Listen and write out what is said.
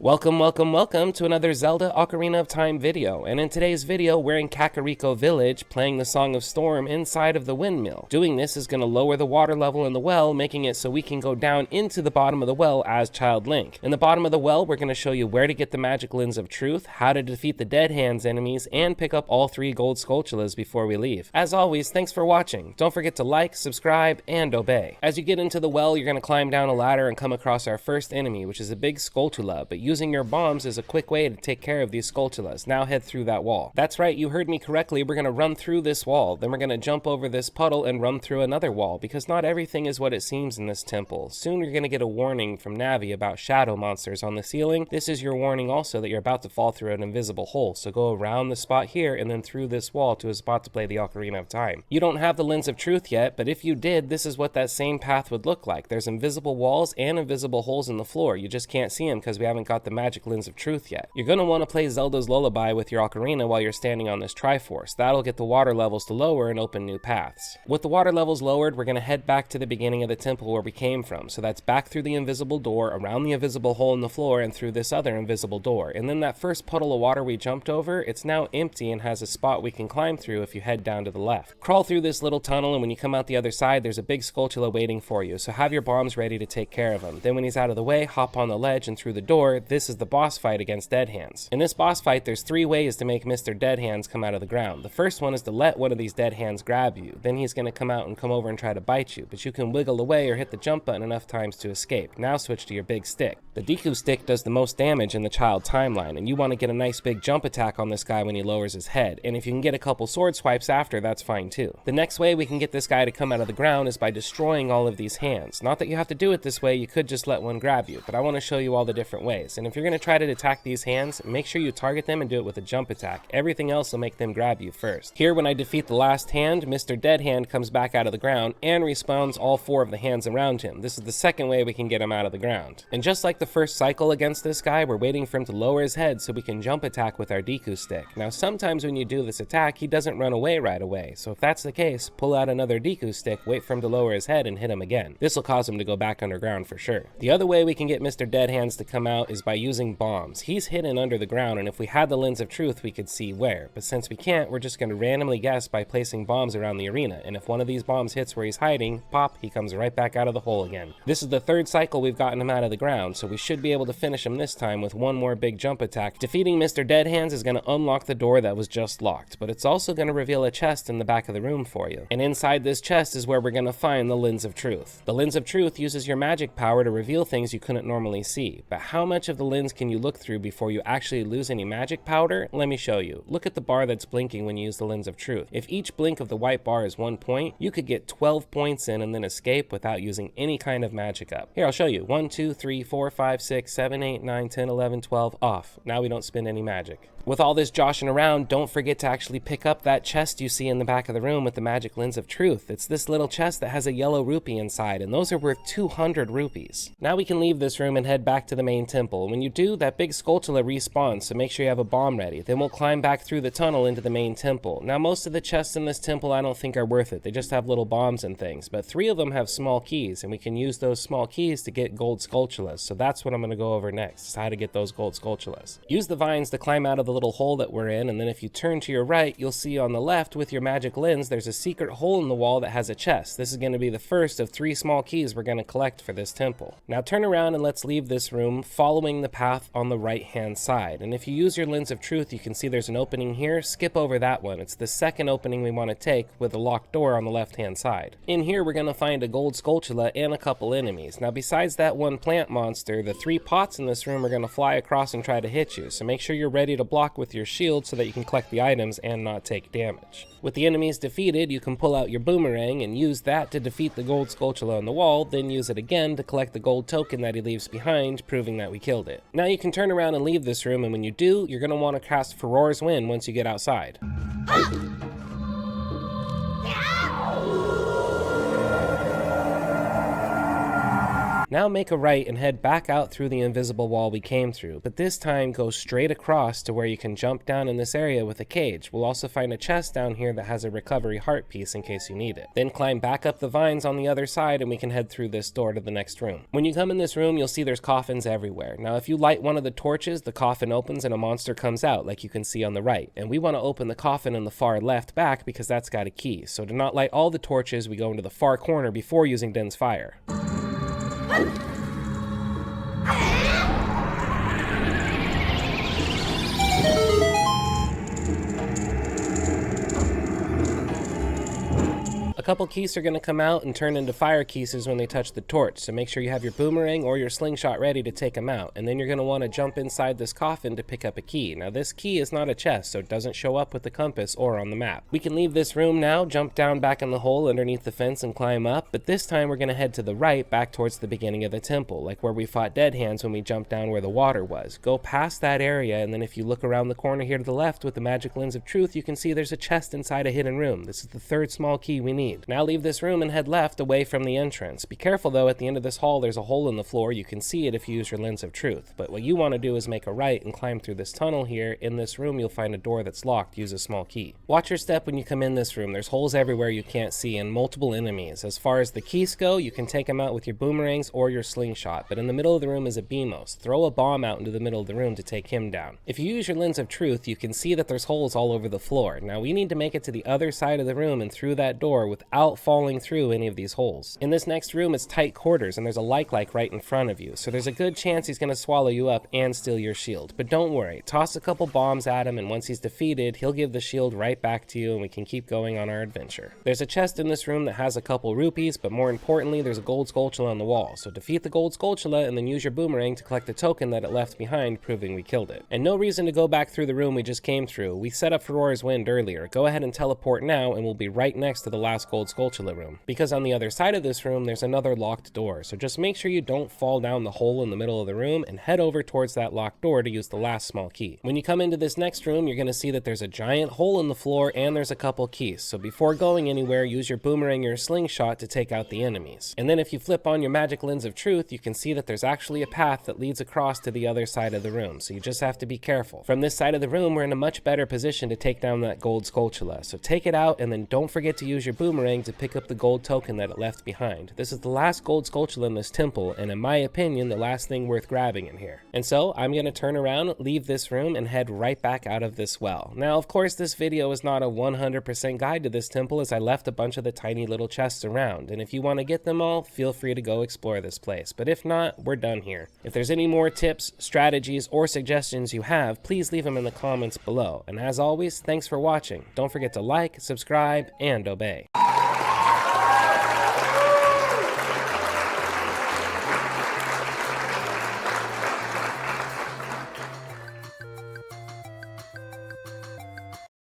Welcome to another Zelda Ocarina of Time video, and in today's video we're in Kakariko Village playing the Song of Storm inside of the windmill. Doing this is going to lower the water level in the well, making it so we can go down into the bottom of the well as Child Link. In the bottom of the well we're going to show you where to get the magic lens of truth, how to defeat the Dead Hands enemies, and pick up all 3 gold Skulltulas before we leave. As always, thanks for watching. Don't forget to like, subscribe, and obey. As you get into the well you're going to climb down a ladder and come across our first enemy, which is a big Skulltula, but using your bombs is a quick way to take care of these Skulltulas. Now head through that wall. That's right, you heard me correctly. We're going to run through this wall, then we're going to jump over this puddle and run through another wall, because not everything is what it seems in this temple. Soon you're going to get a warning from Navi about shadow monsters on the ceiling. This is your warning also that you're about to fall through an invisible hole, so go around the spot here and then through this wall to a spot to play the Ocarina of Time. You don't have the Lens of Truth yet, but if you did, this is what that same path would look like. There's invisible walls and invisible holes in the floor. You just can't see them because we haven't got the magic Lens of Truth yet. You're going to want to play Zelda's Lullaby with your Ocarina while you're standing on this Triforce. That'll get the water levels to lower and open new paths. With the water levels lowered, we're going to head back to the beginning of the temple where we came from. So that's back through the invisible door, around the invisible hole in the floor, and through this other invisible door. And then that first puddle of water we jumped over, it's now empty and has a spot we can climb through if you head down to the left. Crawl through this little tunnel, and when you come out the other side, there's a big Skulltula waiting for you. So have your bombs ready to take care of him. Then when he's out of the way, hop on the ledge and through the door. This is the boss fight against Dead Hands. In this boss fight, there's 3 ways to make Mr. Dead Hands come out of the ground. The first one is to let one of these Dead Hands grab you. Then he's going to come out and come over and try to bite you, but you can wiggle away or hit the jump button enough times to escape. Now switch to your big stick. The Deku stick does the most damage in the child timeline, and you want to get a nice big jump attack on this guy when he lowers his head, and if you can get a couple sword swipes after, that's fine too. The next way we can get this guy to come out of the ground is by destroying all of these hands. Not that you have to do it this way, you could just let one grab you, but I want to show you all the different ways. And if you're going to try to attack these hands, make sure you target them and do it with a jump attack. Everything else will make them grab you first. Here, when I defeat the last hand, Mr. Dead Hand comes back out of the ground and respawns all 4 of the hands around him. This is the second way we can get him out of the ground. And just like the first cycle against this guy, we're waiting for him to lower his head so we can jump attack with our Deku stick. Now sometimes when you do this attack, he doesn't run away right away. So if that's the case, pull out another Deku stick, wait for him to lower his head and hit him again. This will cause him to go back underground for sure. The other way we can get Mr. Dead Hands to come out is by using bombs. He's hidden under the ground, and if we had the Lens of Truth we could see where, but since we can't, we're just going to randomly guess by placing bombs around the arena, and if one of these bombs hits where he's hiding, pop, he comes right back out of the hole again. This is the 3rd cycle we've gotten him out of the ground, so we should be able to finish him this time with one more big jump attack. Defeating Mr. Dead Hands is going to unlock the door that was just locked, but it's also going to reveal a chest in the back of the room for you, and inside this chest is where we're going to find the Lens of Truth. The Lens of Truth uses your magic power to reveal things you couldn't normally see, but how much of the lens can you look through before you actually lose any magic powder? Let me show you. Look at the bar that's blinking when you use the Lens of Truth. If each blink of the white bar is 1 point, you could get 12 points in and then escape without using any kind of magic up. Here, I'll show you. 1, 2, 3, 4, 5, 6, 7, 8, 9, 10, 11, 12, off. Now we don't spend any magic. With all this joshing around, don't forget to actually pick up that chest you see in the back of the room with the magic Lens of Truth. It's this little chest that has a yellow rupee inside, and those are worth 200 rupees. Now we can leave this room and head back to the main temple. When you do, that big Skulltula respawns, so make sure you have a bomb ready. Then we'll climb back through the tunnel into the main temple. Now most of the chests in this temple I don't think are worth it. They just have little bombs and things, but 3 of them have small keys, and we can use those small keys to get gold Skulltulas. So that's what I'm going to go over next, is how to get those gold Skulltulas. Use the vines to climb out of the little hole that we're in, and then if you turn to your right, you'll see on the left with your magic lens there's a secret hole in the wall that has a chest. This is going to be the first of 3 small keys we're going to collect for this temple. Now turn around and let's leave this room following the path on the right hand side, and if you use your Lens of Truth you can see there's an opening here. Skip over that one. It's the second opening we want to take with a locked door on the left hand side. In here we're going to find a gold Skulltula and a couple enemies. Now besides that one plant monster, the 3 pots in this room are going to fly across and try to hit you, so make sure you're ready to block with your shield so that you can collect the items and not take damage. With the enemies defeated, you can pull out your boomerang and use that to defeat the gold Skulltula on the wall, then use it again to collect the gold token that he leaves behind, proving that we killed it. Now you can turn around and leave this room, and when you do, you're going to want to cast Furore's Wind once you get outside. Now make a right and head back out through the invisible wall we came through, but this time go straight across to where you can jump down in this area with a cage. We'll also find a chest down here that has a recovery heart piece in case you need it. Then climb back up the vines on the other side and we can head through this door to the next room. When you come in this room, you'll see there's coffins everywhere. Now if you light one of the torches, the coffin opens and a monster comes out like you can see on the right. And we want to open the coffin in the far left back because that's got a key. So to not light all the torches, we go into the far corner before using Din's fire. A couple keys are going to come out and turn into fire keys when they touch the torch, so make sure you have your boomerang or your slingshot ready to take them out. And then you're going to want to jump inside this coffin to pick up a key. Now this key is not a chest, so it doesn't show up with the compass or on the map. We can leave this room now, jump down back in the hole underneath the fence and climb up, but this time we're going to head to the right back towards the beginning of the temple, like where we fought Dead Hands when we jumped down where the water was. Go past that area, and then if you look around the corner here to the left with the magic lens of truth, you can see there's a chest inside a hidden room. This is the third small key we need. Now leave this room and head left away from the entrance. Be careful though, at the end of this hall there's a hole in the floor. You can see it if you use your lens of truth, but what you want to do is make a right and climb through this tunnel here. In this room you'll find a door that's locked. Use a small key. Watch your step when you come in this room. There's holes everywhere you can't see and multiple enemies. As far as the keys go, you can take them out with your boomerangs or your slingshot, but in the middle of the room is a Beamos. Throw a bomb out into the middle of the room to take him down. If you use your lens of truth, you can see that there's holes all over the floor. Now we need to make it to the other side of the room and through that door without falling through any of these holes. In this next room it's tight quarters and there's a like right in front of you, so there's a good chance he's going to swallow you up and steal your shield. But don't worry, toss a couple bombs at him and once he's defeated he'll give the shield right back to you and we can keep going on our adventure. There's a chest in this room that has a couple rupees, but more importantly there's a gold Skulltula on the wall, so defeat the gold Skulltula and then use your boomerang to collect the token that it left behind, proving we killed it. And no reason to go back through the room we just came through. We set up for Roar's Wind earlier. Go ahead and teleport now and we'll be right next to the last gold Skulltula room, because on the other side of this room there's another locked door, so just make sure you don't fall down the hole in the middle of the room and head over towards that locked door to use the last small key. When you come into this next room you're going to see that there's a giant hole in the floor and there's a couple keys, so before going anywhere use your boomerang or your slingshot to take out the enemies. And then if you flip on your magic lens of truth you can see that there's actually a path that leads across to the other side of the room, so you just have to be careful. From this side of the room we're in a much better position to take down that gold Skulltula, so take it out and then don't forget to use your boomerang to pick up the gold token that it left behind. This is the last gold Skulltula in this temple, and in my opinion the last thing worth grabbing in here. And so I'm going to turn around, leave this room, and head right back out of this well. Now of course this video is not a 100% guide to this temple, as I left a bunch of the tiny little chests around, and if you want to get them all, feel free to go explore this place, but if not, we're done here. If there's any more tips, strategies, or suggestions you have, please leave them in the comments below, and as always, thanks for watching. Don't forget to like, subscribe, and obey.